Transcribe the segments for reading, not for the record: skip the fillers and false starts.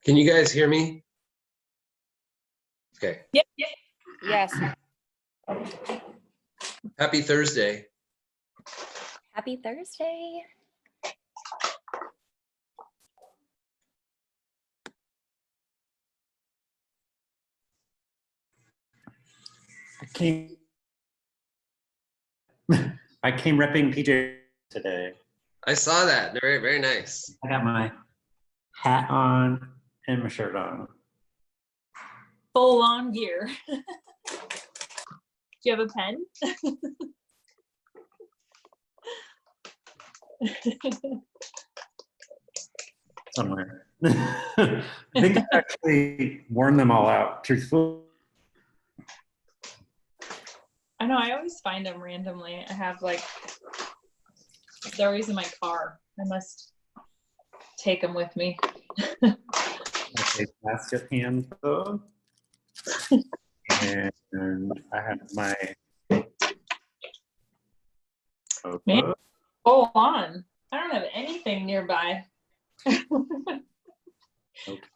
Can you guys hear me? Okay. Yep. Yes. Happy Thursday. Happy Thursday. I came repping PJ today. I saw that. Very, very nice. I got my hat on and my shirt on. Full on gear. Do you have a pen? Somewhere. I think I actually worn them all out, truthfully. I know, I always find them randomly. I have like, they're always in my car. I must take them with me. Okay, basket hands though. And I have my Man, full on. I don't have anything nearby. I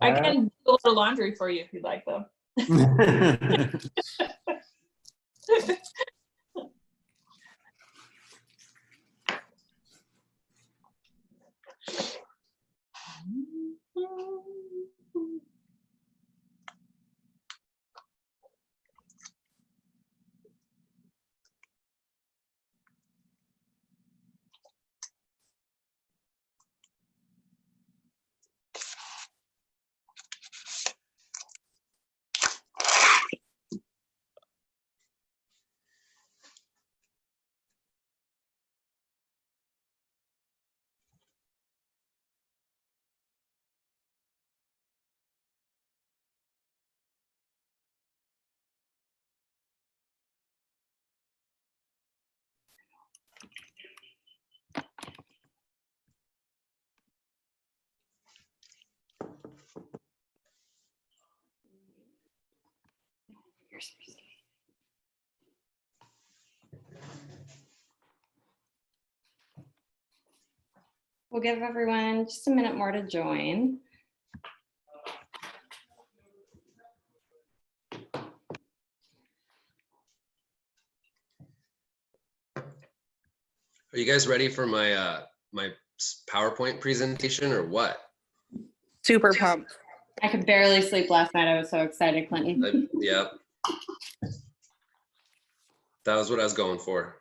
can do a little laundry for you if you'd like though. We'll give everyone just a minute more to join. Are you guys ready for my my PowerPoint presentation or what? Super pumped. I could barely sleep last night. I was so excited, Clinton. Yep. That was what I was going for.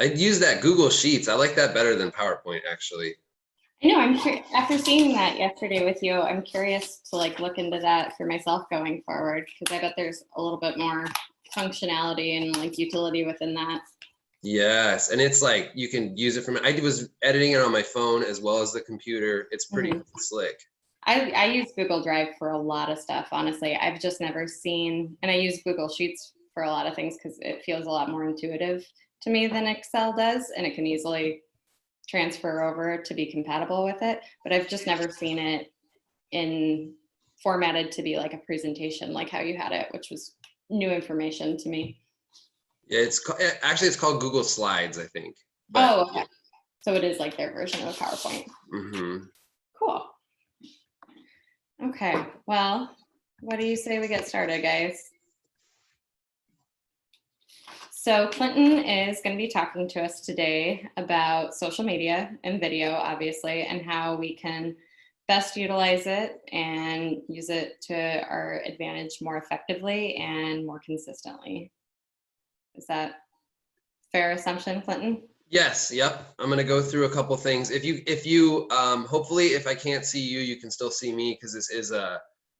I'd use that Google Sheets. I like that better than PowerPoint, actually. I know, I'm sure after seeing that yesterday with you, I'm curious to like look into that for myself going forward, because I bet there's a little bit more functionality and like utility within that. Yes, and it's like you can use it from. I was editing it on my phone as well as the computer. It's pretty slick. I use Google Drive for a lot of stuff, honestly. I've just never seen, and I use Google Sheets for a lot of things because it feels a lot more intuitive to me than Excel does, and it can easily transfer over to be compatible with it. But I've just never seen it in formatted to be like a presentation like how you had it, which was new information to me. Yeah, it's actually it's called Google Slides, I think. But, oh, okay. So it is like their version of PowerPoint. Mm-hmm. Cool. Okay, well, what do you say we get started, guys? So Clinton is going to be talking to us today about social media and video, obviously, and how we can best utilize it and use it to our advantage more effectively and more consistently. Is that a fair assumption, Clinton? Yes, yep. I'm gonna go through a couple things. If you hopefully if I can't see you, you can still see me, because this is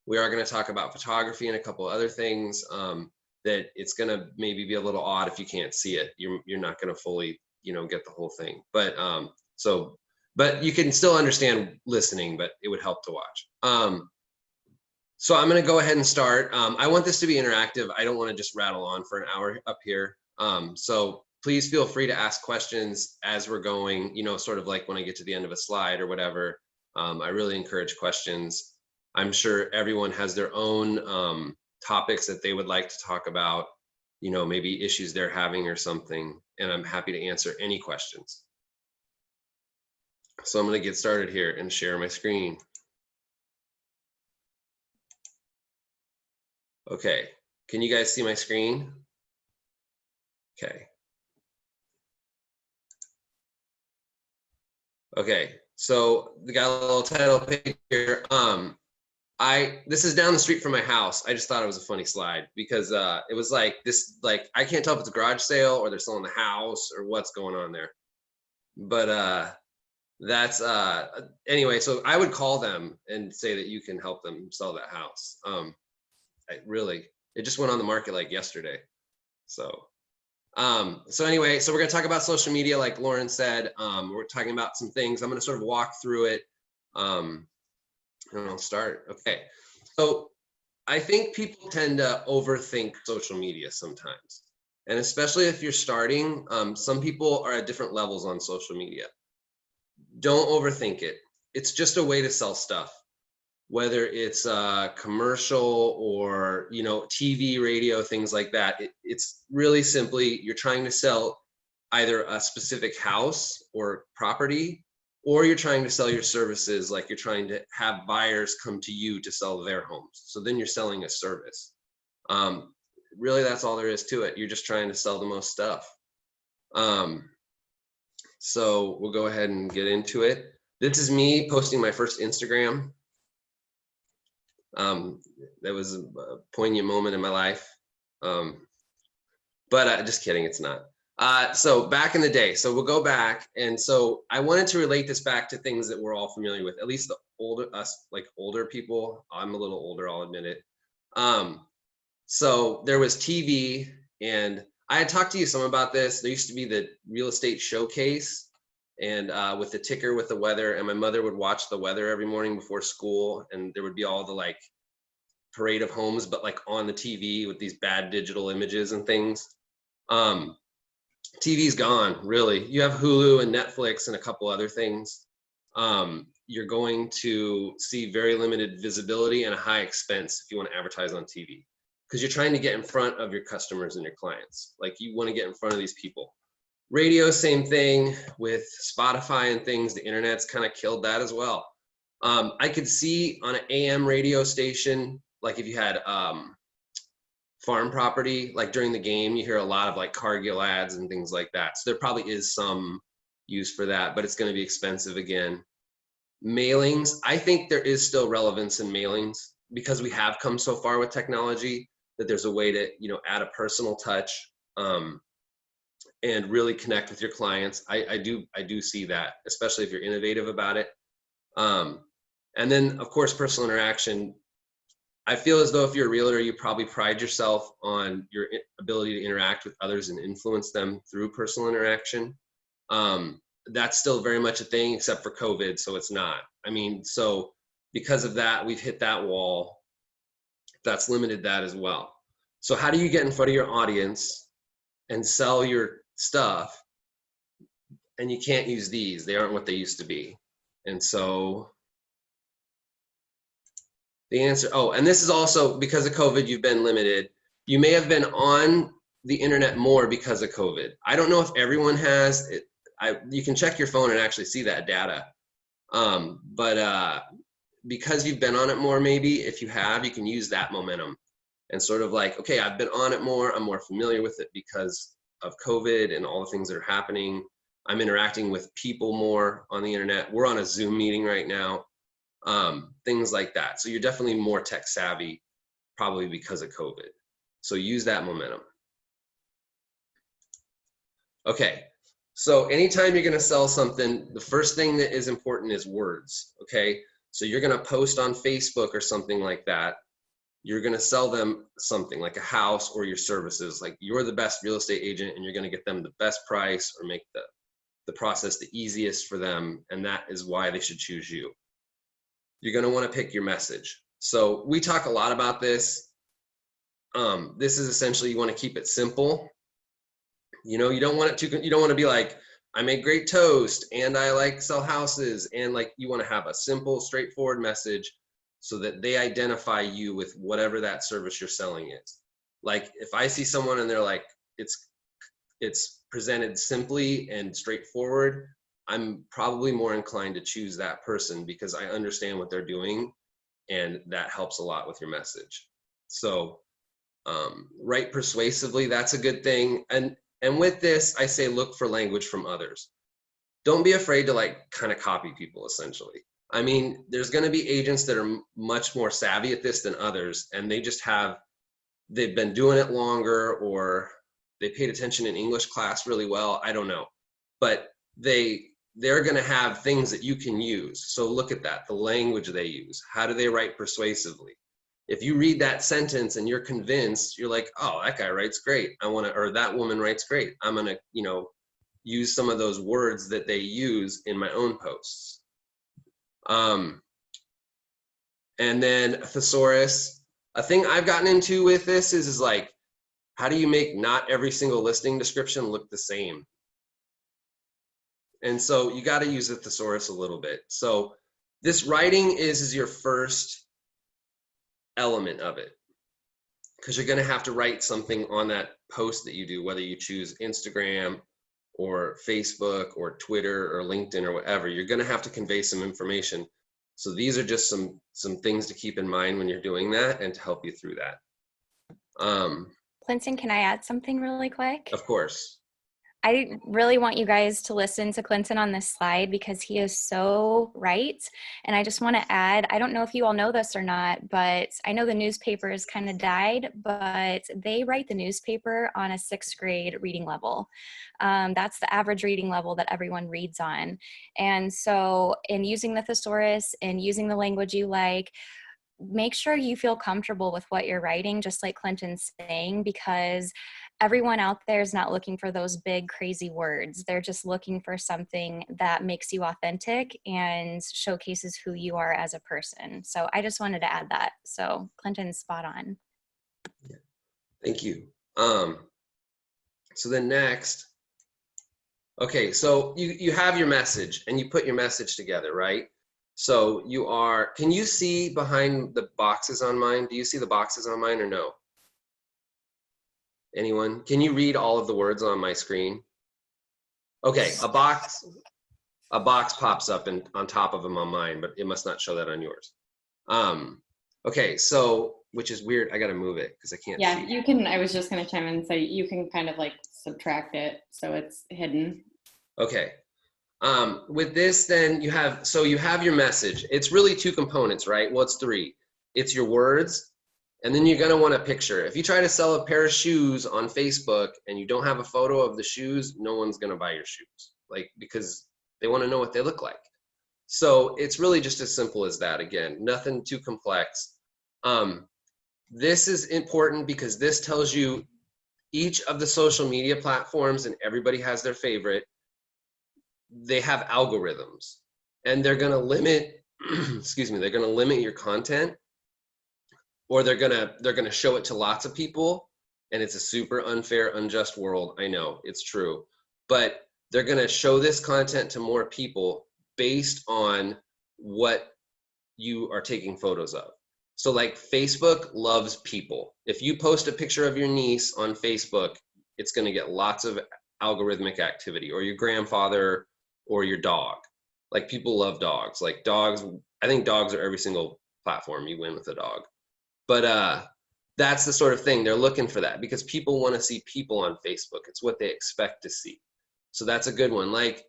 we are gonna talk about photography and a couple other things that it's gonna maybe be a little odd if you can't see it. You're not gonna fully, get the whole thing. But but you can still understand listening, but it would help to watch. So I'm gonna go ahead and start. I want this to be interactive. I don't want to just rattle on for an hour up here. So please feel free to ask questions as we're going, sort of like when I get to the end of a slide or whatever. I really encourage questions. I'm sure everyone has their own topics that they would like to talk about, maybe issues they're having or something, and I'm happy to answer any questions. So I'm going to get started here and share my screen. Okay, can you guys see my screen? Okay. Okay, so we got a little title page here. This is down the street from my house. I just thought it was a funny slide because it was like this, like, I can't tell if it's a garage sale or they're selling the house or what's going on there. But that's anyway, so I would call them and say that you can help them sell that house. It just went on the market like yesterday. So anyway, so we're gonna talk about social media, like Lauren said. We're talking about some things. I'm gonna sort of walk through it. And I'll start. Okay, so I think people tend to overthink social media sometimes, and especially if you're starting. Some people are at different levels on social media. Don't overthink it. It's just a way to sell stuff, whether it's commercial or, you know, TV, radio, things like that. It's really simply you're trying to sell either a specific house or property, or you're trying to sell your services, like you're trying to have buyers come to you to sell their homes. So then you're selling a service. Really, that's all there is to it. You're just trying to sell the most stuff. So we'll go ahead and get into it. This is me posting my first Instagram. That was a poignant moment in my life. But just kidding, it's not. So back in the day, so we'll go back. And so I wanted to relate this back to things that we're all familiar with, at least the older people. I'm a little older, I'll admit it. So there was TV, and I had talked to you some about this. There used to be the real estate showcase, and with the ticker with the weather, and my mother would watch the weather every morning before school, and there would be all the like parade of homes, but like on the TV with these bad digital images and things. TV's gone, really. You have Hulu and Netflix and a couple other things. You're going to see very limited visibility and a high expense if you want to advertise on TV, because you're trying to get in front of your customers and your clients. Like, you want to get in front of these people. Radio, same thing with Spotify and things. The internet's kind of killed that as well. I could see on an AM radio station, like if you had farm property, like during the game, you hear a lot of like Cargill ads and things like that. So there probably is some use for that, but it's going to be expensive again. Mailings, I think there is still relevance in mailings because we have come so far with technology that there's a way to, you know, add a personal touch and really connect with your clients. I do see that, especially if you're innovative about it. And then of course, personal interaction. I feel as though if you're a realtor, you probably pride yourself on your ability to interact with others and influence them through personal interaction. That's still very much a thing, except for COVID, so it's not. I mean, so because of that, we've hit that wall. That's limited that as well. So how do you get in front of your audience and sell your stuff? And you can't use these. They aren't what they used to be. And so the answer, oh, and this is also because of COVID, you've been limited. You may have been on the internet more because of COVID. I don't know if everyone has. You can check your phone and actually see that data. But because you've been on it more, maybe if you have, you can use that momentum and sort of like, okay, I've been on it more. I'm more familiar with it because of COVID and all the things that are happening. I'm interacting with people more on the internet. We're on a Zoom meeting right now. Things like that. So you're definitely more tech savvy, probably because of COVID. So use that momentum. Okay, so anytime you're gonna sell something, the first thing that is important is words, okay? So you're gonna post on Facebook or something like that. You're gonna sell them something like a house or your services, like you're the best real estate agent and you're gonna get them the best price or make the process the easiest for them, and that is why they should choose you. You're going to want to pick your message. So we talk a lot about this. This is essentially, you want to keep it simple. You know, you don't want to be like, I make great toast and I like sell houses, and like, you want to have a simple, straightforward message so that they identify you with whatever that service you're selling is. Like if I see someone and they're like, it's presented simply and straightforward, I'm probably more inclined to choose that person because I understand what they're doing, and that helps a lot with your message. So write persuasively, that's a good thing. And with this, I say look for language from others. Don't be afraid to like kind of copy people, essentially. I mean, there's going to be agents that are much more savvy at this than others, and they've been doing it longer, or they paid attention in English class really well. I don't know, but they're going to have things that you can use. So look at that, the language they use. How do they write persuasively? If you read that sentence and you're convinced, you're like, oh, that guy writes great. Or that woman writes great. I'm going to, use some of those words that they use in my own posts. And then thesaurus. A thing I've gotten into with this is like, how do you make not every single listing description look the same? And so you got to use the thesaurus a little bit. So this writing is your first element of it, because you're going to have to write something on that post that you do, whether you choose Instagram or Facebook or Twitter or LinkedIn or whatever. You're going to have to convey some information. So these are just some things to keep in mind when you're doing that and to help you through that. Clinton, can I add something really quick? Of course. I really want you guys to listen to Clinton on this slide because he is so right. And I just want to add, I don't know if you all know this or not, but I know the newspaper has kind of died, but they write the newspaper on a 6th grade reading level. That's the average reading level that everyone reads on. And so in using the thesaurus and using the language you like, make sure you feel comfortable with what you're writing, just like Clinton's saying, because everyone out there is not looking for those big, crazy words. They're just looking for something that makes you authentic and showcases who you are as a person. So I just wanted to add that. So Clinton's spot on. Yeah. Thank you. So then next, okay, so you have your message and you put your message together, right? So can you see behind the boxes on mine? Do you see the boxes on mine or no? Anyone? Can you read all of the words on my screen? Okay, a box pops up on top of them on mine, but it must not show that on yours. Okay, so, which is weird. I got to move it because I can't see. You can, I was just going to chime in and say, you can kind of like subtract it so it's hidden. Okay. With this, then you have your message. It's really 2 components, right? Well, it's 3. It's your words, and then you're going to want a picture. If you try to sell a pair of shoes on Facebook and you don't have a photo of the shoes, no one's going to buy your shoes, because they want to know what they look like. So it's really just as simple as that. Again, nothing too complex. This is important because this tells you each of the social media platforms, and everybody has their favorite. They have algorithms, and they're going to limit, excuse me, they're going to limit your content, or they're going to show it to lots of people. And it's a super unfair, unjust world. I know it's true, but they're going to show this content to more people based on what you are taking photos of. So like Facebook loves people. If you post a picture of your niece on Facebook, it's going to get lots of algorithmic activity, or your grandfather, or your dog. Like, people love dogs. Like, dogs, I think dogs are every single platform. You win with a dog. But that's the sort of thing. They're looking for that because people want to see people on Facebook. It's what they expect to see. So that's a good one. Like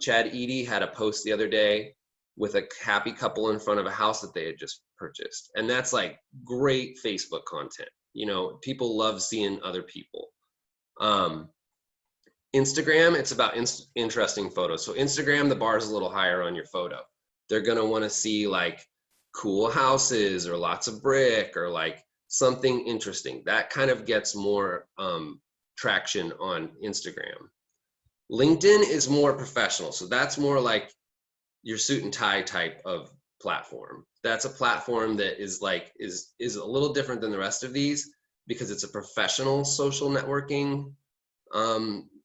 Chad Eady had a post the other day with a happy couple in front of a house that they had just purchased. And that's like great Facebook content. People love seeing other people. Instagram, it's about interesting photos. So Instagram, the bar is a little higher on your photo. They're going to want to see like cool houses or lots of brick or like something interesting. That kind of gets more traction on Instagram. LinkedIn is more professional. So that's more like your suit and tie type of platform. That's a platform that is a little different than the rest of these because it's a professional social networking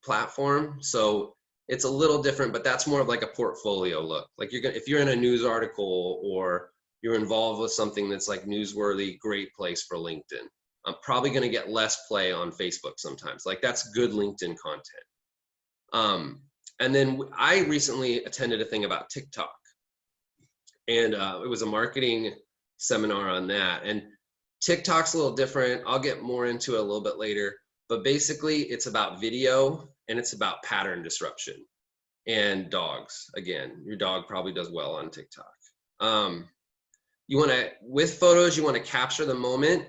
platform. So it's a little different, but that's more of like a portfolio look. Like if you're in a news article or you're involved with something that's like newsworthy, great place for LinkedIn. I'm probably going to get less play on Facebook sometimes. Like, that's good LinkedIn content. And then I recently attended a thing about TikTok, and it was a marketing seminar on that. And TikTok's a little different. I'll get more into it a little bit later, but basically it's about video and it's about pattern disruption and dogs. Again, your dog probably does well on TikTok. You want to, with photos, you want to capture the moment,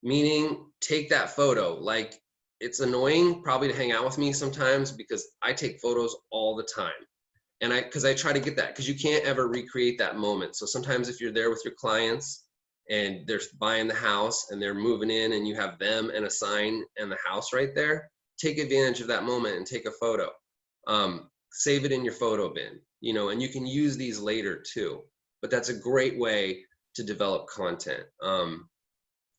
meaning take that photo. Like, it's annoying probably to hang out with me sometimes because I take photos all the time. And because I try to get that, because you can't ever recreate that moment. So sometimes if you're there with your clients and they're buying the house and they're moving in and you have them and a sign and the house right there, take advantage of that moment and take a photo. Save it in your photo bin, you know, and you can use these later too. But that's a great way to develop content.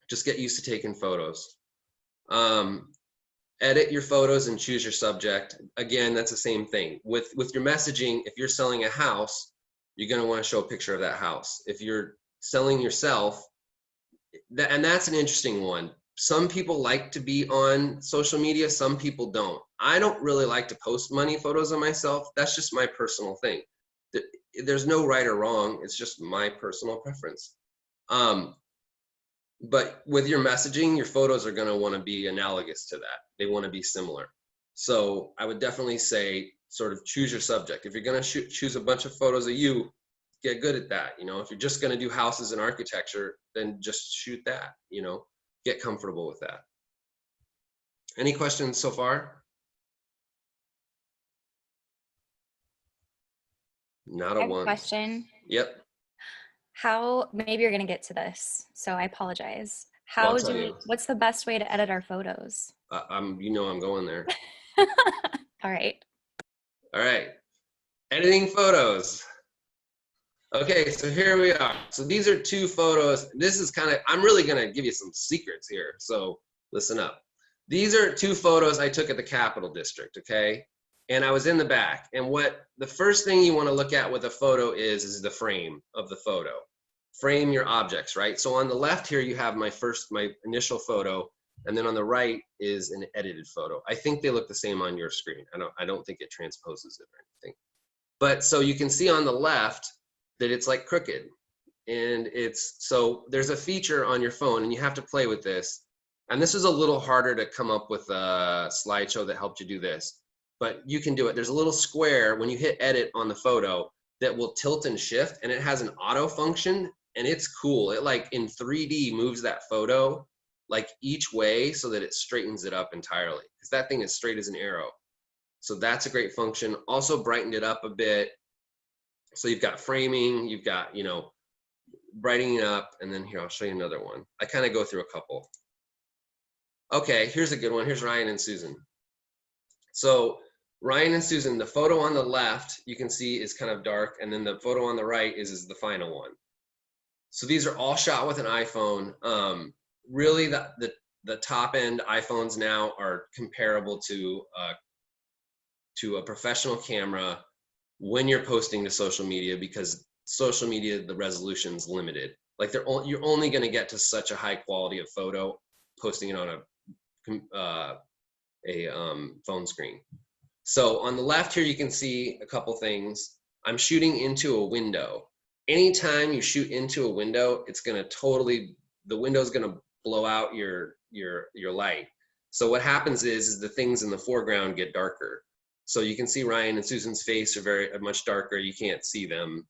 Just get used to taking photos. Edit your photos and choose your subject. Again, that's the same thing. With your messaging, if you're selling a house, you're gonna wanna show a picture of that house. If you're selling yourself, and that's an interesting one. Some people like to be on social media, some people don't. I don't really like to post money photos of myself. That's just my personal thing. There's no right or wrong, it's just my personal preference. But with your messaging, your photos are gonna wanna be analogous to that. They wanna be similar. So I would definitely say sort of choose your subject. If you're gonna choose a bunch of photos of you, get good at that. You know, if you're just gonna do houses and architecture, then just shoot that, you know, get comfortable with that. Any questions so far? Not I a have a one. question. Yep. How, maybe you're gonna get to this, so I apologize. I'll How tell do we, you. what's the best way to edit our photos? You know I'm going there. All right. All right. Editing photos. Okay, so here we are. So these are two photos. This is kind of, I'm really gonna give you some secrets here, so listen up. These are two photos I took at the Capitol District, okay? And I was in the back. And what the first thing you wanna look at with a photo is the frame of the photo. Frame your objects, right? So on the left here, you have my initial photo, and then on the right is an edited photo. I think they look the same on your screen. I don't think it transposes it or anything. But so you can see on the left that it's like crooked. And so there's a feature on your phone and you have to play with this. And this is a little harder to come up with a slideshow that helped you do this, but you can do it. There's a little square when you hit edit on the photo that will tilt and shift, and it has an auto function, and it's cool. It like in 3D moves that photo like each way so that it straightens it up entirely, because that thing is straight as an arrow. So that's a great function. Also brightened it up a bit. So you've got framing, you've got, you know, brightening up, and then here, I'll show you another one. I kind of go through a couple. Okay, here's a good one. Here's Ryan and Susan. So Ryan and Susan, the photo on the left, you can see is kind of dark, and then the photo on the right is the final one. So these are all shot with an iPhone. Really, the top end iPhones now are comparable to a professional camera when you're posting to social media, because social media, the resolution's limited. Like you're only going to get to such a high quality of photo posting it on a phone screen. So on the left here, you can see a couple things. I'm shooting into a window. Anytime you shoot into a window, it's going to the window's going to blow out your light. So what happens is the things in the foreground get darker. So you can see Ryan and Susan's face are very much darker. You can't see them.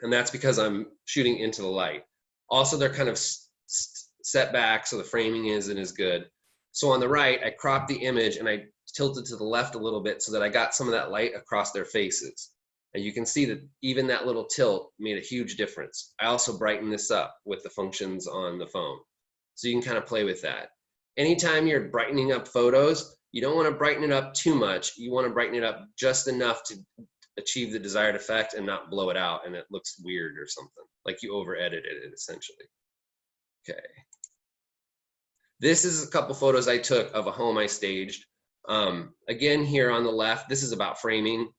And that's because I'm shooting into the light. Also, they're kind of set back, so the framing isn't as good. So on the right, I cropped the image and I tilted to the left a little bit so that I got some of that light across their faces. And you can see that even that little tilt made a huge difference. I also brightened this up with the functions on the phone. So you can kind of play with that. Anytime you're brightening up photos, you don't want to brighten it up too much. You want to brighten it up just enough to achieve the desired effect and not blow it out and it looks weird or something, like you over edited it essentially. Okay. This is a couple photos I took of a home I staged. Again, here on the left, this is about framing.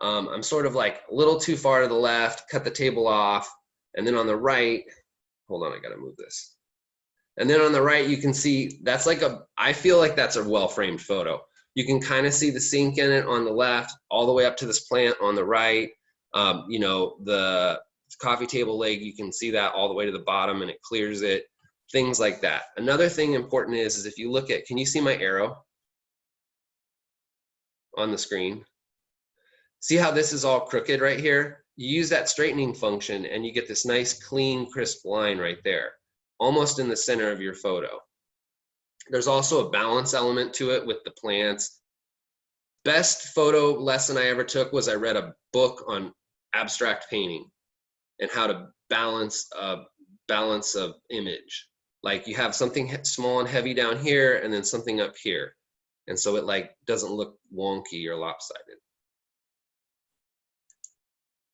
I'm sort of like a little too far to the left, cut the table off. And then on the right, hold on, I gotta move this. And then on the right, you can see that's like I feel like that's a well-framed photo. You can kind of see the sink in it on the left, all the way up to this plant on the right. You know, the coffee table leg, you can see that all the way to the bottom and it clears it, things like that. Another thing important is if you look at, can you see my arrow on the screen? See how this is all crooked right here? You use that straightening function and you get this nice, clean, crisp line right there, almost in the center of your photo. There's also a balance element to it with the plants. Best photo lesson I ever took was I read a book on abstract painting and how to balance of image. Like you have something small and heavy down here and then something up here. And so it like doesn't look wonky or lopsided.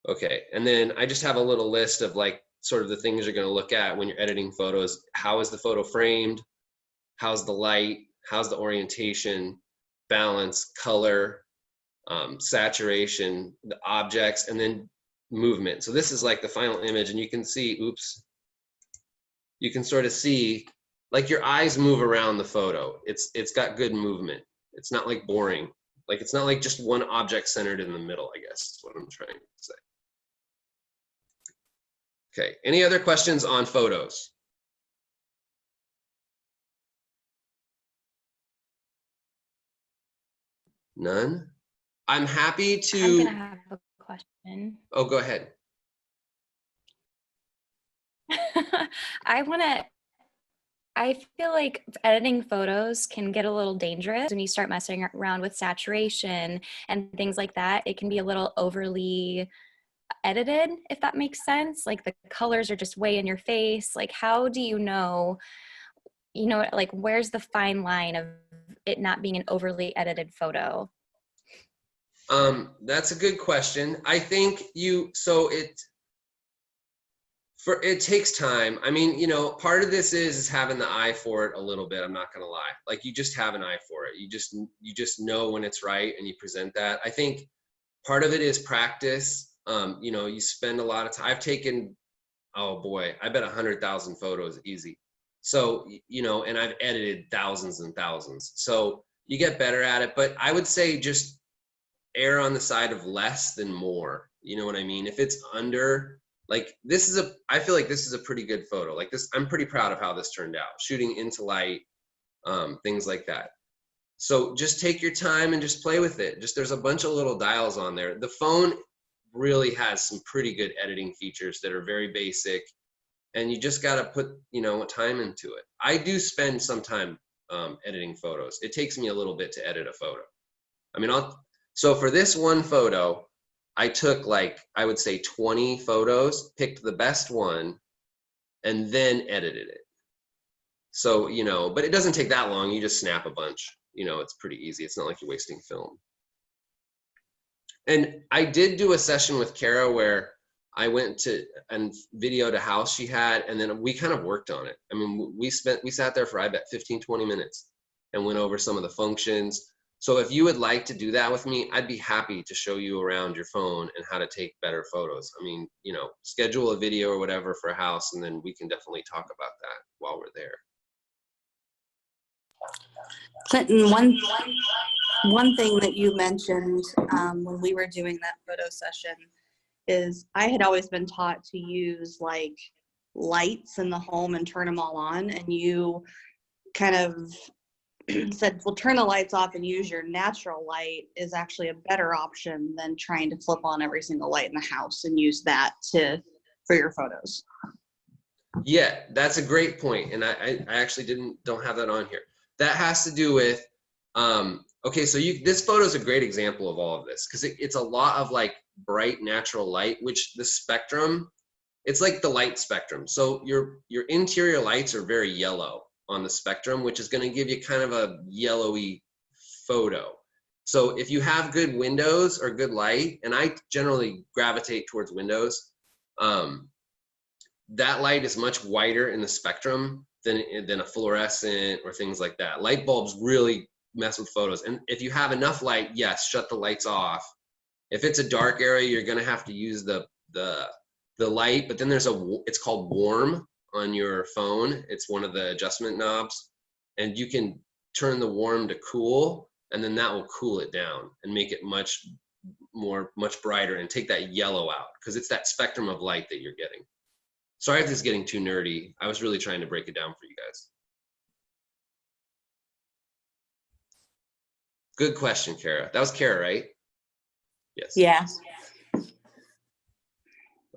Okay, and then I just have a little list of like sort of the things you're going to look at when you're editing photos. How is the photo framed? How's the light? How's the orientation? Balance, color, saturation, the objects, and then movement. So this is like the final image, and you can see, oops, you can sort of see like your eyes move around the photo. It's got good movement. It's not like boring. Like it's not like just one object centered in the middle, I guess is what I'm trying to say. Okay, any other questions on photos? None? I'm happy to. I'm gonna have a question. Oh, go ahead. I feel like editing photos can get a little dangerous when you start messing around with saturation and things like that. It can be a little overly edited, if that makes sense. Like the colors are just way in your face. Like how do you know, like where's the fine line of it not being an overly edited photo? That's a good question. I think it takes time. I mean, you know, part of this is having the eye for it a little bit. I'm not gonna lie. Like you just have an eye for it. You just know when it's right and you present that. I think part of it is practice. You know, you spend a lot of time. I've taken, oh boy, I bet 100,000 photos easy. So, you know, and I've edited thousands and thousands. So you get better at it, but I would say just err on the side of less than more. You know what I mean? If it's under, like I feel like this is a pretty good photo. Like this, I'm pretty proud of how this turned out. Shooting into light, things like that. So just take your time and just play with it. There's a bunch of little dials on there. The phone really has some pretty good editing features that are very basic, and you just got to put, you know, time into it. I do spend some time editing photos. It takes me a little bit to edit a photo. I mean, so for this one photo, I took like, I would say 20 photos, picked the best one, and then edited it. So, you know, but it doesn't take that long. You just snap a bunch. You know, it's pretty easy. It's not like you're wasting film. And I did do a session with Kara where I went to and videoed a house she had, and then we kind of worked on it. I mean, we sat there for, I bet, 15, 20 minutes and went over some of the functions. So if you would like to do that with me, I'd be happy to show you around your phone and how to take better photos. I mean, you know, schedule a video or whatever for a house, and then we can definitely talk about that while we're there. Clinton, one thing that you mentioned when we were doing that photo session is I had always been taught to use like lights in the home and turn them all on, and you kind of said, well, turn the lights off and use your natural light is actually a better option than trying to flip on every single light in the house and use that for your photos. Yeah, that's a great point, and I actually don't have that on here. That has to do with okay, so this photo is a great example of all of this, because it's a lot of like bright natural light, which the spectrum, it's like the light spectrum. So your interior lights are very yellow on the spectrum, which is going to give you kind of a yellowy photo. So if you have good windows or good light, and I generally gravitate towards windows, that light is much whiter in the spectrum than a fluorescent or things like that. Light bulbs really mess with photos. And if you have enough light, yes, shut the lights off. If it's a dark area, you're going to have to use the light, but then it's called warm on your phone. It's one of the adjustment knobs, and you can turn the warm to cool, and then that will cool it down and make it much brighter and take that yellow out, because it's that spectrum of light that you're getting. Sorry if this is getting too nerdy. I was really trying to break it down for you guys. Good question, Kara. That was Kara, right? Yes. Yeah.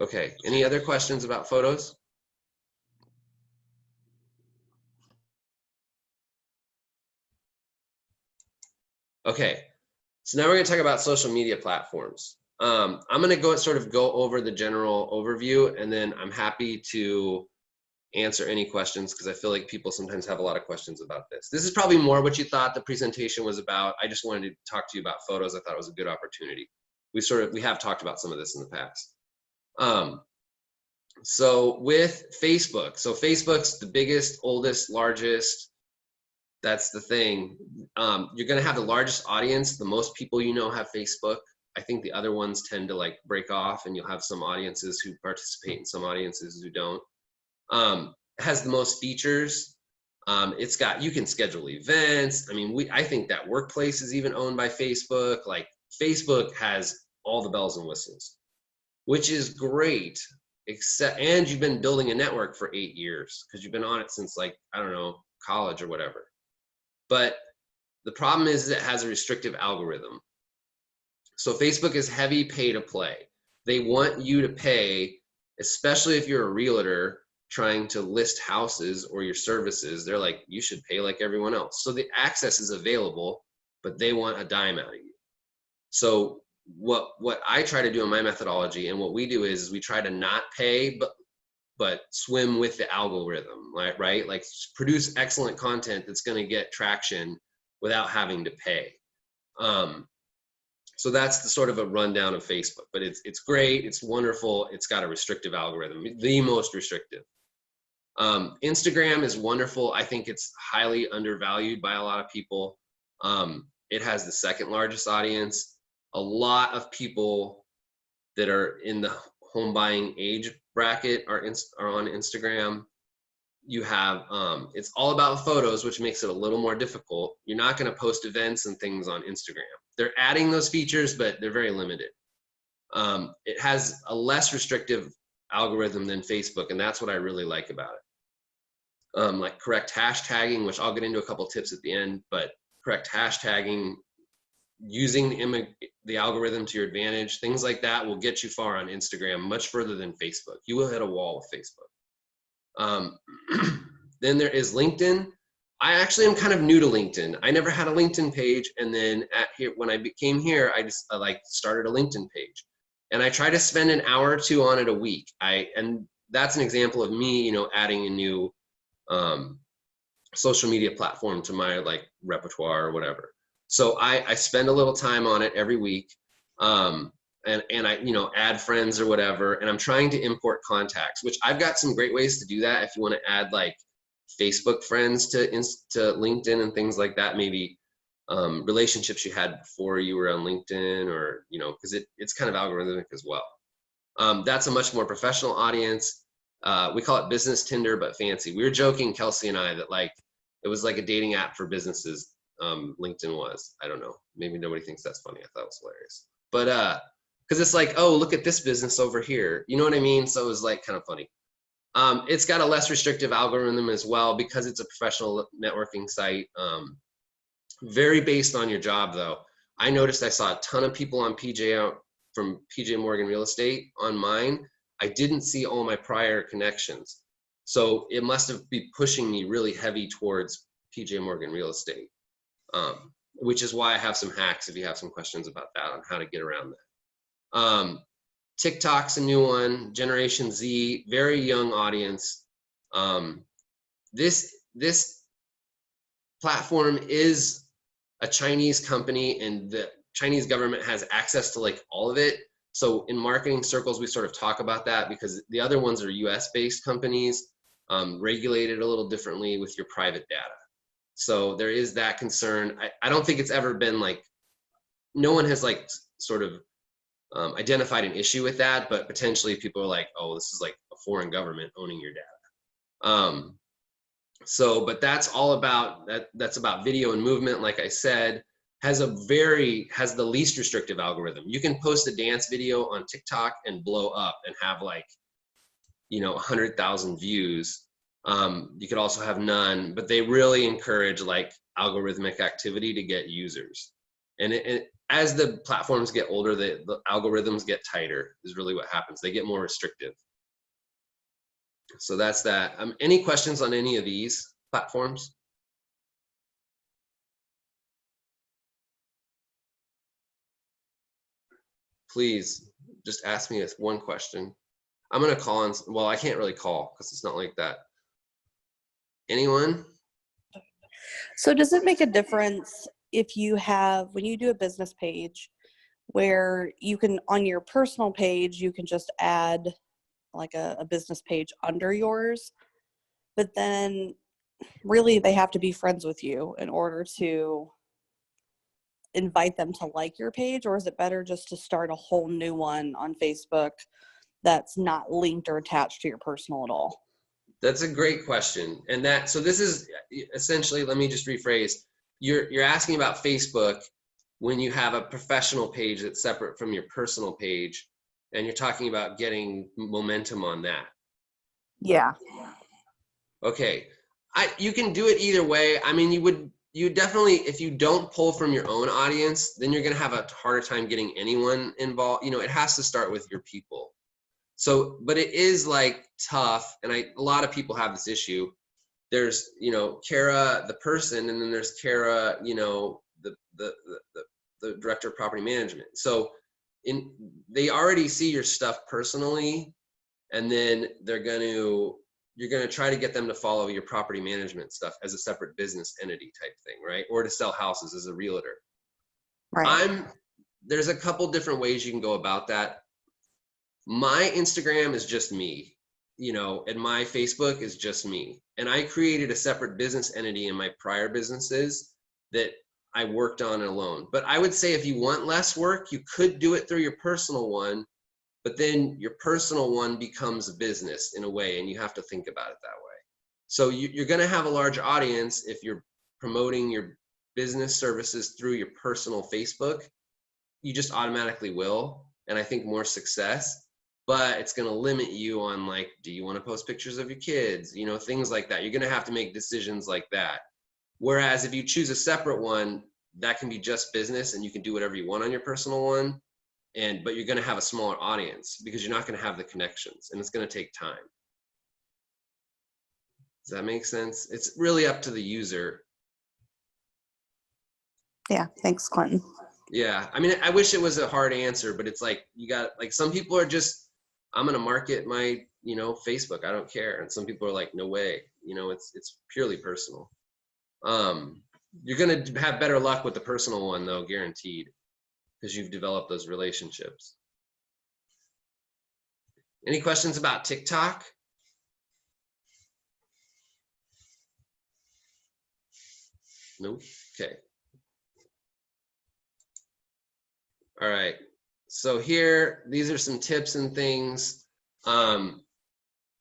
Okay, any other questions about photos? Okay, so now we're going to talk about social media platforms. I'm going to go over the general overview, and then I'm happy to answer any questions, because I feel like people sometimes have a lot of questions about this. This is probably more what you thought the presentation was about. I just wanted to talk to you about photos. I thought it was a good opportunity. We have talked about some of this in the past. So with Facebook, so Facebook's the biggest, oldest, largest. That's the thing. You're going to have the largest audience. The most people you know have Facebook. I think the other ones tend to like break off, and you'll have some audiences who participate and some audiences who don't. It has the most features. You can schedule events. I mean, I think that Workplace is even owned by Facebook. Like, Facebook has all the bells and whistles, which is great. And you've been building a network for 8 years, because you've been on it since, like, I don't know, college or whatever. But the problem is that it has a restrictive algorithm. So Facebook is heavy pay to play. They want you to pay, especially if you're a realtor trying to list houses or your services. They're like, you should pay like everyone else. So the access is available, but they want a dime out of you. So what I try to do in my methodology, and what we do is we try to not pay, but swim with the algorithm, right? Like, produce excellent content that's going to get traction without having to pay. So that's the sort of a rundown of Facebook, but it's great. It's wonderful. It's got a restrictive algorithm, the most restrictive. Instagram is wonderful. I think it's highly undervalued by a lot of people. It has the second largest audience. A lot of people that are in the home buying age bracket are on Instagram. You have, it's all about photos, which makes it a little more difficult. You're not going to post events and things on Instagram. They're adding those features, but they're very limited. It has a less restrictive algorithm than Facebook, and that's what I really like about it. Like correct hashtagging, which I'll get into a couple tips at the end, but correct hashtagging, using the algorithm to your advantage, things like that will get you far on Instagram, much further than Facebook. You will hit a wall with Facebook. Then there is LinkedIn. I actually am kind of new to LinkedIn. I never had a LinkedIn page, and then when I came here, I started a LinkedIn page, and I try to spend an hour or two on it a week. And that's an example of me, adding a new social media platform to my repertoire or whatever. So I spend a little time on it every week, and I add friends or whatever, and I'm trying to import contacts, which I've got some great ways to do that. If you want to add like Facebook friends to LinkedIn and things like that, maybe relationships you had before you were on LinkedIn, or because it's kind of algorithmic as well. That's a much more professional audience. We call it business Tinder, but fancy. We were joking, Kelsey and I, that it was like a dating app for businesses. LinkedIn was. I don't know. Maybe nobody thinks that's funny. I thought it was hilarious. But because it's like, oh, look at this business over here. You know what I mean? So it was like kind of funny. It's got a less restrictive algorithm as well, because it's a professional networking site. Very based on your job, though. I noticed I saw a ton of people on from PJMRE Real Estate on mine. I didn't see all my prior connections. So it must have been pushing me really heavy towards PJMRE Real Estate. Which is why I have some hacks if you have some questions about that, on how to get around that. TikTok's a new one, Generation Z, very young audience. This platform is a Chinese company, and the Chinese government has access to all of it. So in marketing circles, we sort of talk about that, because the other ones are US-based companies, regulated a little differently with your private data. So there is that concern. I don't think it's ever been no one has sort of identified an issue with that, but potentially people are like, oh, this is like a foreign government owning your data. But that's all about, that's about video and movement, like I said. has the least restrictive algorithm. You can post a dance video on TikTok and blow up and have like, 100,000 views. You could also have none, but they really encourage like algorithmic activity to get users. And as the platforms get older, the algorithms get tighter is really what happens. They get more restrictive. So that's that. Any questions on any of these platforms? Please just ask me one question. I'm gonna call on, well, I can't really call because it's not like that. Anyone? So does it make a difference if you have, when you do a business page, where you can, on your personal page, you can just add like a business page under yours, but then really they have to be friends with you in order to invite them to like your page? Or is it better just to start a whole new one on Facebook that's not linked or attached to your personal at all? That's a great question. And so this is essentially, let me just rephrase. You're asking about Facebook when you have a professional page that's separate from your personal page, and you're talking about getting momentum on that. Yeah. Okay. You can do it either way. I mean, you definitely, if you don't pull from your own audience, then you're going to have a harder time getting anyone involved. It has to start with your people. So, but it is like tough. And a lot of people have this issue. There's, Kara, the person, and then there's Kara, the director of property management. So they already see your stuff personally, and then you're going to try to get them to follow your property management stuff as a separate business entity type thing, right? Or to sell houses as a realtor. Right. There's a couple different ways you can go about that. My Instagram is just me, and my Facebook is just me. And I created a separate business entity in my prior businesses that I worked on alone. But I would say if you want less work, you could do it through your personal one, but then your personal one becomes a business in a way, and you have to think about it that way. So you're going to have a large audience if you're promoting your business services through your personal Facebook. You just automatically will, and I think more success. But it's going to limit you on, like, do you want to post pictures of your kids? Things like that. You're going to have to make decisions like that. Whereas if you choose a separate one, that can be just business, and you can do whatever you want on your personal one. But you're going to have a smaller audience because you're not going to have the connections, and it's going to take time. Does that make sense? It's really up to the user. Yeah. Thanks, Clinton. Yeah. I mean, I wish it was a hard answer, but it's like, some people are just, I'm going to market my, Facebook. I don't care. And some people are like, no way. It's purely personal. You're going to have better luck with the personal one, though, guaranteed, because you've developed those relationships. Any questions about TikTok? Nope. Okay. All right. So these are some tips and things.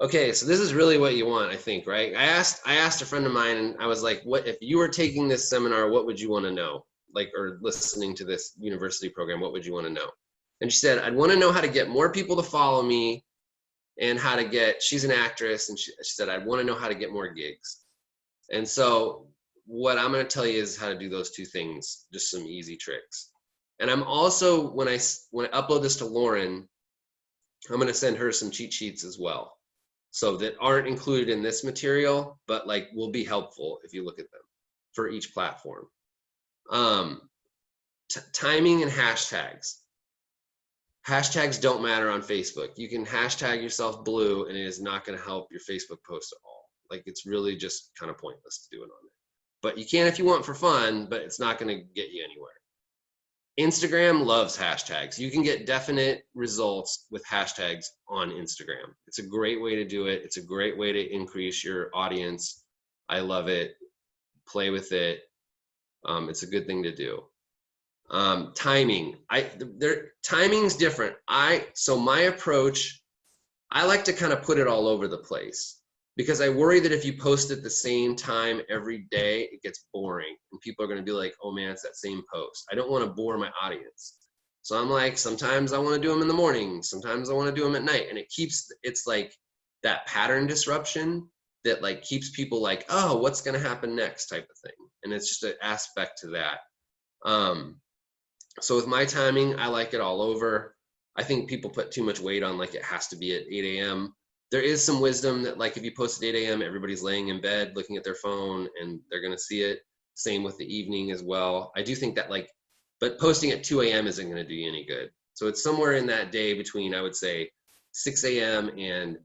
Okay, so this is really what you want, I think, right? I asked a friend of mine, and I was like, what if you were taking this seminar, what would you want to know? Or listening to this university program, what would you want to know? And she said, I'd want to know how to get more people to follow me, and how to she's an actress, and she said, I'd want to know how to get more gigs. And so what I'm going to tell you is how to do those two things, just some easy tricks. And I'm also, when I upload this to Lauren, I'm going to send her some cheat sheets as well. So that aren't included in this material, but will be helpful if you look at them for each platform. Timing and hashtags. Hashtags don't matter on Facebook. You can hashtag yourself blue, and it is not going to help your Facebook post at all. It's really just kind of pointless to do it on there. But you can if you want for fun, but it's not going to get you anywhere. Instagram loves hashtags. You can get definite results with hashtags on Instagram. It's a great way to do it. It's a great way to increase your audience. I love it. Play with it. It's a good thing to do. Timing. Timing's different. So my approach, I like to kind of put it all over the place, because I worry that if you post at the same time every day, it gets boring and people are going to be like, oh man, it's that same post. I don't want to bore my audience. So I'm like, sometimes I want to do them in the morning. Sometimes I want to do them at night. And it's like that pattern disruption that like keeps people like, oh, what's going to happen next type of thing. And it's just an aspect to that. So with my timing, I like it all over. I think people put too much weight on like it has to be at 8 a.m. There is some wisdom that like if you post at 8 a.m., everybody's laying in bed looking at their phone and they're going to see it. Same with the evening as well. I do think that like, but posting at 2 a.m. isn't going to do you any good. So it's somewhere in that day between, I would say, 6 a.m. and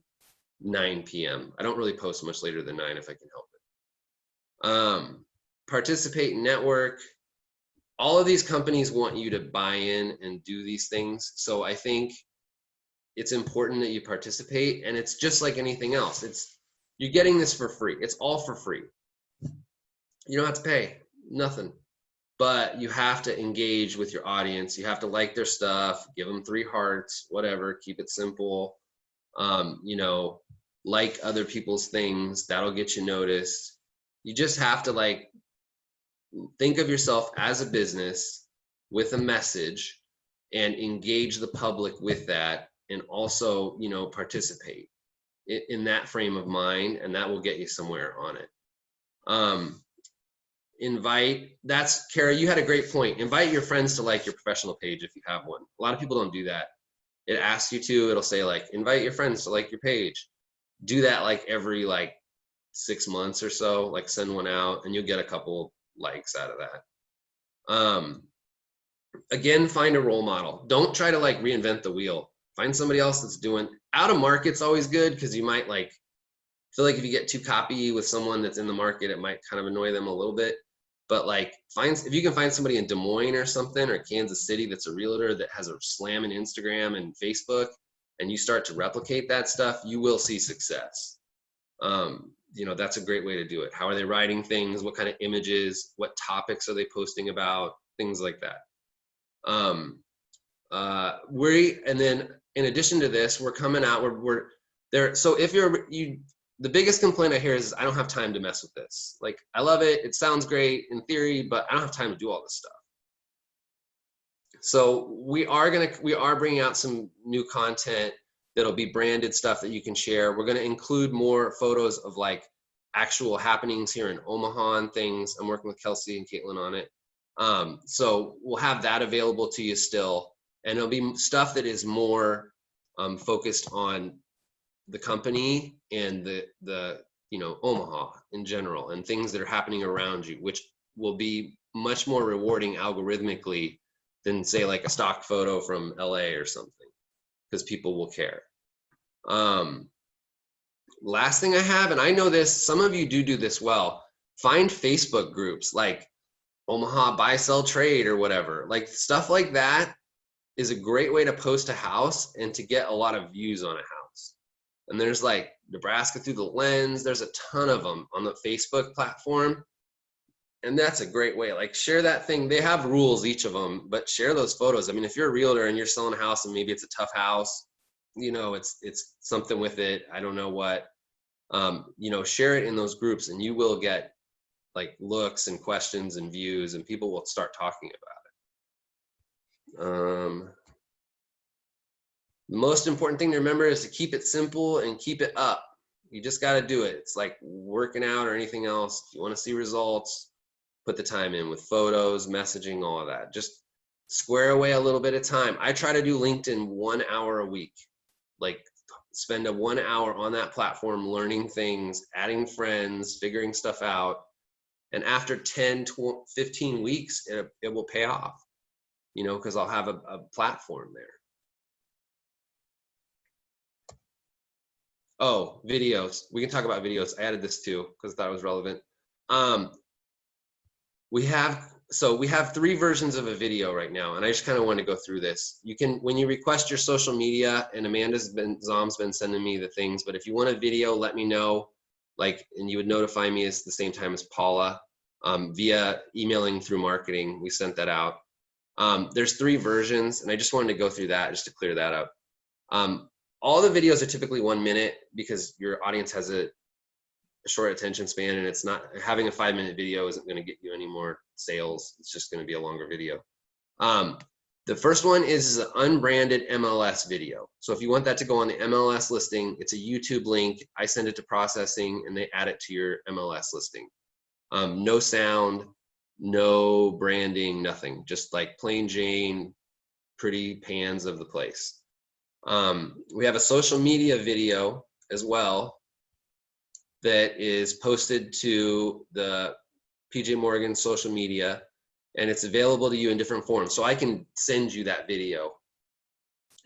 9 p.m. I don't really post much later than 9 if I can help it. Participate in network. All of these companies want you to buy in and do these things. So I think it's important that you participate, and it's just like anything else. You're getting this for free. It's all for free. You don't have to pay, nothing. But you have to engage with your audience. You have to like their stuff, give them 3 hearts, whatever, keep it simple. You know, like other people's things, that'll get you noticed. You just have to like, think of yourself as a business with a message and engage the public with that, and also, you know, participate in that frame of mind, and that will get you somewhere on it. That's Kara, you had a great point. Invite your friends to like your professional page if you have one. A lot of people don't do that. It asks you to, it'll say like, invite your friends to like your page. Do that like every like 6 months or so, like send one out and you'll get a couple likes out of that. Again, find a role model. Don't try to like reinvent the wheel. Find somebody else that's doing, out of market's always good, because you might like feel like if you get too copy with someone that's in the market, it might kind of annoy them a little bit. But like if you can find somebody in Des Moines or something, or Kansas City that's a realtor that has a slam in Instagram and Facebook, and you start to replicate that stuff, you will see success. You know, that's a great way to do it. How are they writing things? What kind of images? What topics are they posting about? Things like that. And then in addition to this, we're coming out, we're there. So if the biggest complaint I hear is, I don't have time to mess with this. Like, I love it. It sounds great in theory, but I don't have time to do all this stuff. So we are bringing out some new content that'll be branded stuff that you can share. We're going to include more photos of like actual happenings here in Omaha and things. I'm working with Kelsey and Caitlin on it. So we'll have that available to you still. And it'll be stuff that is more focused on the company and the you know, Omaha in general, and things that are happening around you, which will be much more rewarding algorithmically than say like a stock photo from LA or something, because people will care. Last thing I have, and I know this, some of you do this well, find Facebook groups like Omaha Buy Sell Trade or whatever. Like stuff like that is a great way to post a house and to get a lot of views on a house. And there's like Nebraska Through the Lens, there's a ton of them on the Facebook platform. And that's a great way, like share that thing. They have rules, each of them, but share those photos. I mean, if you're a realtor and you're selling a house and maybe it's a tough house, you know, it's something with it, I don't know what, you know, share it in those groups and you will get like looks and questions and views, and people will start talking about it. The most important thing to remember is to keep it simple and keep it up. You just got to do it. It's like working out or anything else. If you want to see results, put the time in with photos, messaging, all of that. Just square away a little bit of time. I try to do LinkedIn 1 hour a week. Like spend 1 hour on that platform learning things, adding friends, figuring stuff out. And after 10, 15 weeks, it will pay off, you know, because I'll have a platform there. Oh, videos. We can talk about videos. I added this too because I thought it was relevant. We have 3 versions of a video right now, and I just kind of want to go through this. You can, when you request your social media, and Zom's been sending me the things, but if you want a video, let me know. Like, and you would notify me at the same time as Paula via emailing through marketing. We sent that out. There's 3 versions, and I just wanted to go through that just to clear that up. All the videos are typically 1 minute because your audience has a a short attention span, and it's not, having a 5-minute video isn't going to get you any more sales. It's just going to be a longer video. The first one is an unbranded MLS video. So if you want that to go on the MLS listing, it's a YouTube link. I send it to processing and they add it to your MLS listing. No sound, no branding, nothing. Just like plain Jane, pretty pans of the place. We have a social media video as well that is posted to the PJ Morgan social media, and it's available to you in different forms. So I can send you that video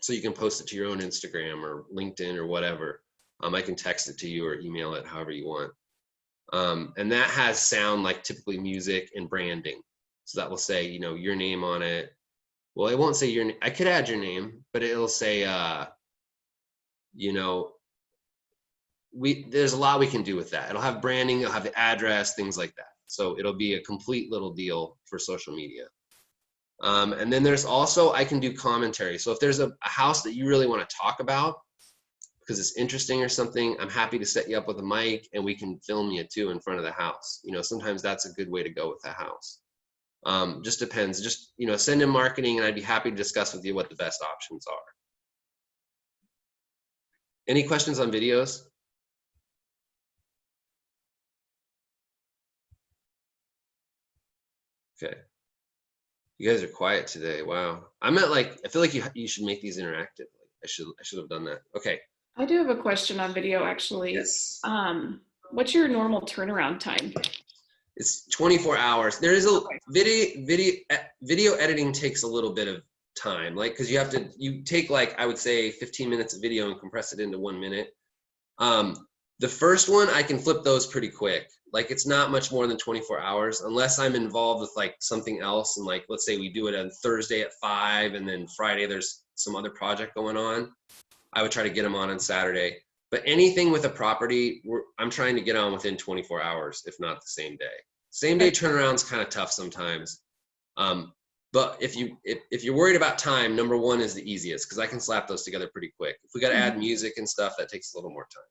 so you can post it to your own Instagram or LinkedIn or whatever. I can text it to you or email it however you want. And that has sound like typically music and branding. So that will say, you know, your name on it. Well, it won't say your name. I could add your name, but it'll say, you know, there's a lot we can do with that. It'll have branding, it'll have the address, things like that. So it'll be a complete little deal for social media. And then there's also, I can do commentary. So if there's a house that you really want to talk about because it's interesting or something, I'm happy to set you up with a mic and we can film you too in front of the house. You know, sometimes that's a good way to go with the house. Just depends. Just, you know, send in marketing and I'd be happy to discuss with you what the best options are. Any questions on videos? Okay. You guys are quiet today. Wow. I'm at like, I feel like you should make these interactive. I should have done that. Okay. I do have a question on video actually. Yes. What's your normal turnaround time? It's 24 hours. There is a video editing takes a little bit of time, like, because you take like, I would say 15 minutes of video and compress it into 1 minute. The first one, I can flip those pretty quick. Like it's not much more than 24 hours unless I'm involved with like something else. And like, let's say we do it on Thursday at 5 and then Friday, there's some other project going on. I would try to get them on Saturday, but anything with a property, I'm trying to get on within 24 hours, if not the same day. Same day turnaround's kind of tough sometimes. But if you're worried about time, number one is the easiest because I can slap those together pretty quick. If we got to add music and stuff, that takes a little more time.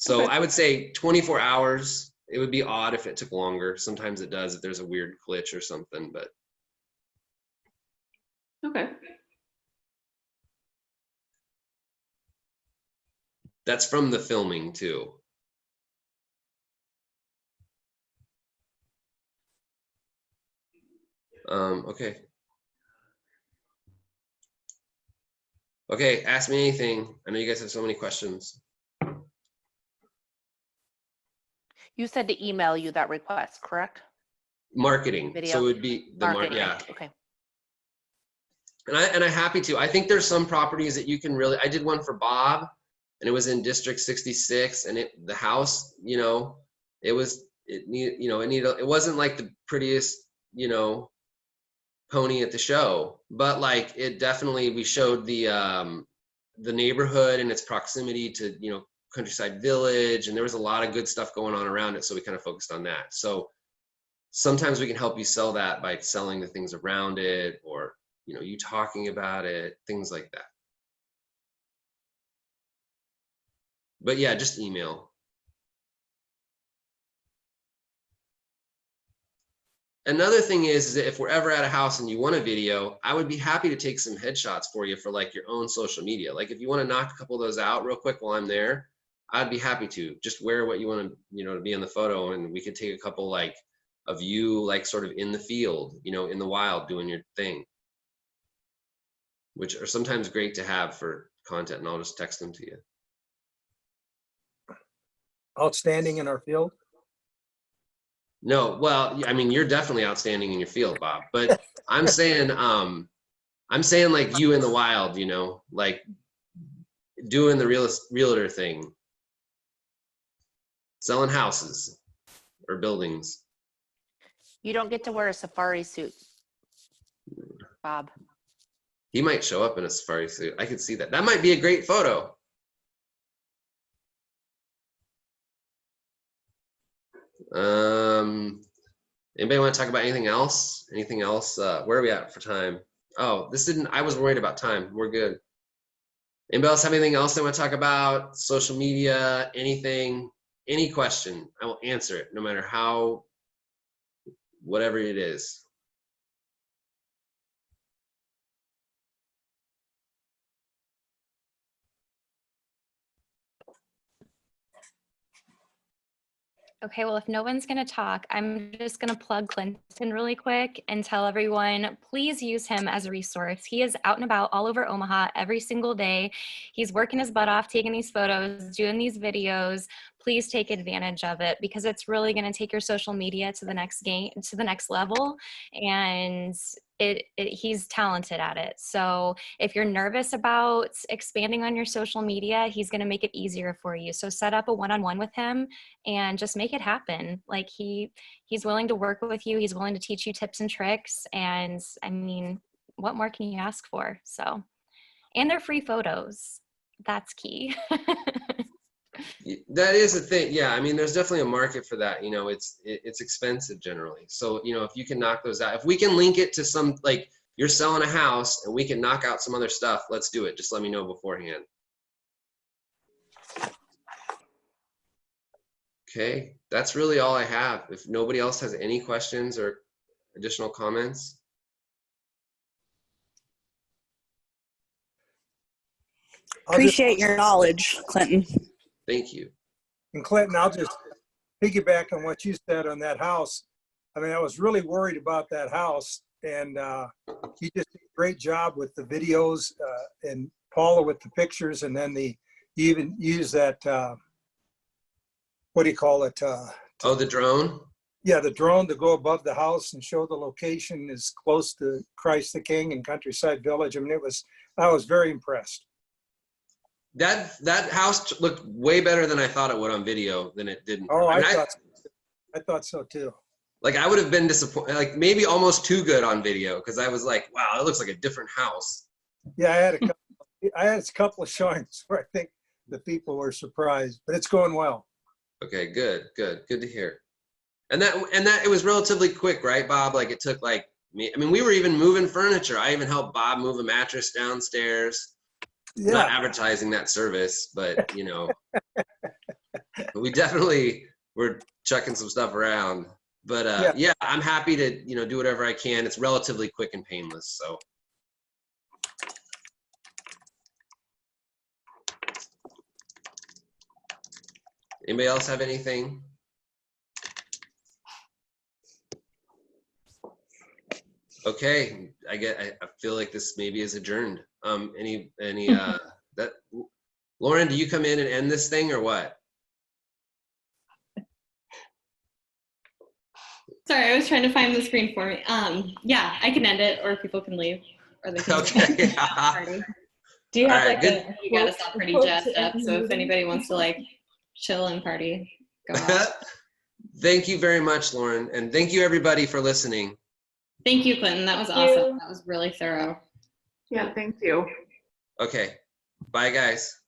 So I would say 24 hours. It would be odd if it took longer. Sometimes it does if there's a weird glitch or something, but. Okay. That's from the filming too. Okay. Okay, ask me anything. I know you guys have so many questions. You said to email you that request, correct? Marketing. Video. So it would be the Marketing. yeah. Okay. And I'm happy to. I think there's some properties that you can really. I did one for Bob, and it was in District 66, and the house, you know, it wasn't like the prettiest, you know, pony at the show, but like it definitely, we showed the neighborhood and its proximity to, you know, Countryside Village, and there was a lot of good stuff going on around it, so we kind of focused on that. So sometimes we can help you sell that by selling the things around it, or, you know, you talking about it, things like that. But yeah, just email. Another thing is that if we're ever at a house and you want a video, I would be happy to take some headshots for you for like your own social media. Like if you want to knock a couple of those out real quick while I'm there, I'd be happy to. Just wear what you want to, you know, to be in the photo, and we could take a couple like of you like sort of in the field, you know, in the wild doing your thing, which are sometimes great to have for content, and I'll just text them to you. Outstanding in our field? No, well, I mean, you're definitely outstanding in your field, Bob, but I'm saying like you in the wild, you know, like doing the realtor thing, selling houses or buildings. You don't get to wear a safari suit, Bob. He might show up in a safari suit. I could see that. That might be a great photo. Anybody want to talk about anything else? Anything else? Where are we at for time? Oh, I was worried about time. We're good. Anybody else have anything else they want to talk about? Social media, anything any question, I will answer it, no matter how, whatever it is. Okay, well, if no one's going to talk, I'm just going to plug Clinton really quick and tell everyone, please use him as a resource. He is out and about all over Omaha every single day. He's working his butt off, taking these photos, doing these videos. Please take advantage of it because it's really going to take your social media to the next level. And he's talented at it. So if you're nervous about expanding on your social media, he's going to make it easier for you. So set up a one-on-one with him and just make it happen. Like he's willing to work with you. He's willing to teach you tips and tricks. And I mean, what more can you ask for? So, and they're free photos. That's key. That is a thing. Yeah, I mean, there's definitely a market for that. You know, it's expensive generally. So, you know, if you can knock those out, if we can link it to some, like you're selling a house and we can knock out some other stuff, let's do it. Just let me know beforehand. Okay, that's really all I have. If nobody else has any questions or additional comments. Appreciate your knowledge, Clinton. Thank you. And Clinton, I'll just piggyback on what you said on that house. I mean, I was really worried about that house, and you just did a great job with the videos and Paula with the pictures, and then you even use that, what do you call it? Oh, the drone? Yeah, the drone to go above the house and show the location is close to Christ the King and Countryside Village. I mean, I was very impressed. That house looked way better than I thought it would on video than it didn't. Oh, I thought so too. Like I would have been disappointed, like maybe almost too good on video because I was like, wow, it looks like a different house. Yeah, I had a couple of showings where I think the people were surprised, but it's going well. Okay, good to hear. And that it was relatively quick, right, Bob? Like it took like me. I mean, we were even moving furniture. I even helped Bob move a mattress downstairs. Yeah. Not advertising that service, but you know, we definitely were chucking some stuff around. But yeah, I'm happy to, you know, do whatever I can. It's relatively quick and painless. So. Anybody else have anything? Okay, I feel like this maybe is adjourned. That Lauren, do you come in and end this thing or what? Sorry, I was trying to find the screen for me. Yeah, I can end it, or people can leave, or they can okay. party. Do you have All right, like a You got us all pretty jazzed up, so if anybody wants to like chill and party, go on. Thank you very much, Lauren, and thank you everybody for listening. Thank you, Clinton. That was Thank you. awesome. That was really thorough. Yeah, thank you. Okay, bye guys.